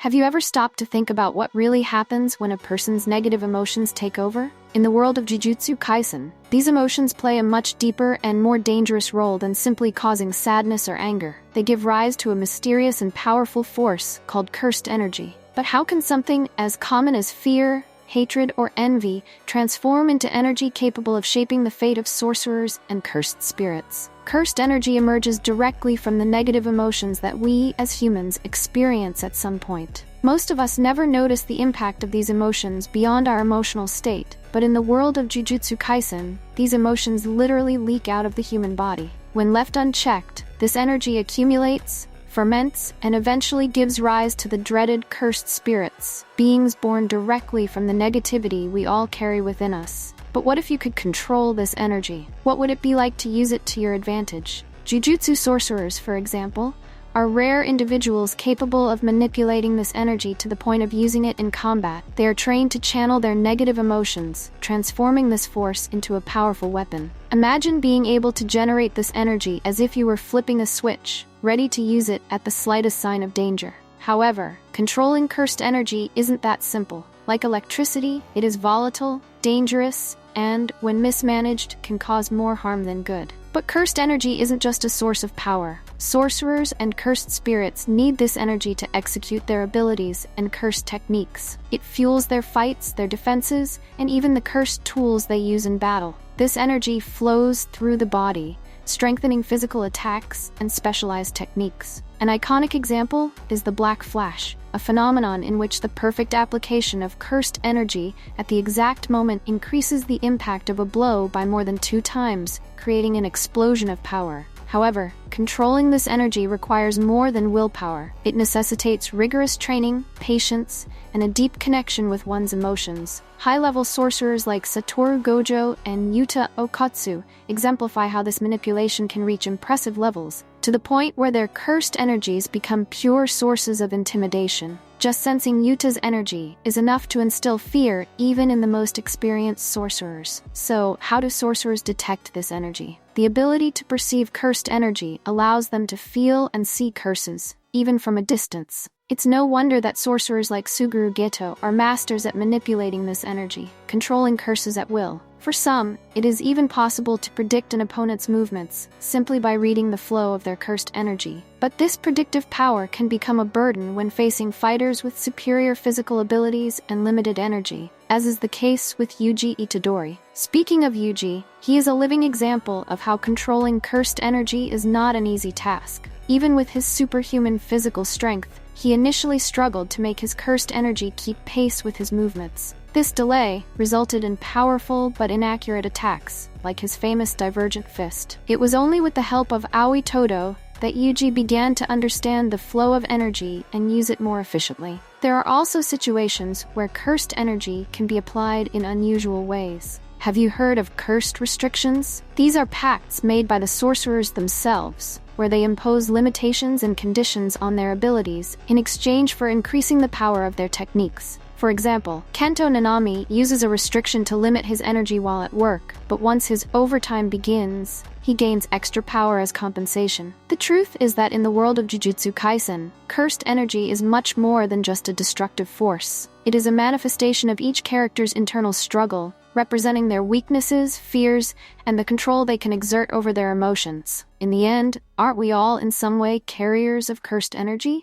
Have you ever stopped to think about what really happens when a person's negative emotions take over? In the world of Jujutsu Kaisen, these emotions play a much deeper and more dangerous role than simply causing sadness or anger. They give rise to a mysterious and powerful force called cursed energy. But how can something as common as fear, hatred, or envy transform into energy capable of shaping the fate of sorcerers and cursed spirits? Cursed energy emerges directly from the negative emotions that we, as humans, experience at some point. Most of us never notice the impact of these emotions beyond our emotional state, but in the world of Jujutsu Kaisen, these emotions literally leak out of the human body. When left unchecked, this energy accumulates, ferments, and eventually gives rise to the dreaded cursed spirits, beings born directly from the negativity we all carry within us. But what if you could control this energy? What would it be like to use it to your advantage? Jujutsu sorcerers, for example, are rare individuals capable of manipulating this energy to the point of using it in combat. They are trained to channel their negative emotions, transforming this force into a powerful weapon. Imagine being able to generate this energy as if you were flipping a switch, ready to use it at the slightest sign of danger. However, controlling cursed energy isn't that simple. Like electricity, it is volatile, dangerous, and, when mismanaged, can cause more harm than good. But cursed energy isn't just a source of power. Sorcerers and cursed spirits need this energy to execute their abilities and cursed techniques. It fuels their fights, their defenses, and even the cursed tools they use in battle. This energy flows through the body, strengthening physical attacks and specialized techniques. An iconic example is the Black Flash, a phenomenon in which the perfect application of cursed energy at the exact moment increases the impact of a blow by more than 2 times, creating an explosion of power. However, controlling this energy requires more than willpower. It necessitates rigorous training, patience, and a deep connection with one's emotions. High-level sorcerers like Satoru Gojo and Yuta Okatsu exemplify how this manipulation can reach impressive levels, to the point where their cursed energies become pure sources of intimidation. Just sensing Yuta's energy is enough to instill fear even in the most experienced sorcerers. So, how do sorcerers detect this energy? The ability to perceive cursed energy allows them to feel and see curses, even from a distance. It's no wonder that sorcerers like Suguru Geto are masters at manipulating this energy, controlling curses at will. For some, it is even possible to predict an opponent's movements simply by reading the flow of their cursed energy. But this predictive power can become a burden when facing fighters with superior physical abilities and limited energy, as is the case with Yuji Itadori. Speaking of Yuji, he is a living example of how controlling cursed energy is not an easy task. Even with his superhuman physical strength, he initially struggled to make his cursed energy keep pace with his movements. This delay resulted in powerful but inaccurate attacks, like his famous divergent fist. It was only with the help of Aoi Todo that Yuji began to understand the flow of energy and use it more efficiently. There are also situations where cursed energy can be applied in unusual ways. Have you heard of cursed restrictions? These are pacts made by the sorcerers themselves, where they impose limitations and conditions on their abilities in exchange for increasing the power of their techniques. For example, Kento Nanami uses a restriction to limit his energy while at work, but once his overtime begins, he gains extra power as compensation. The truth is that in the world of Jujutsu Kaisen, cursed energy is much more than just a destructive force. It is a manifestation of each character's internal struggle, representing their weaknesses, fears, and the control they can exert over their emotions. In the end, aren't we all in some way carriers of cursed energy?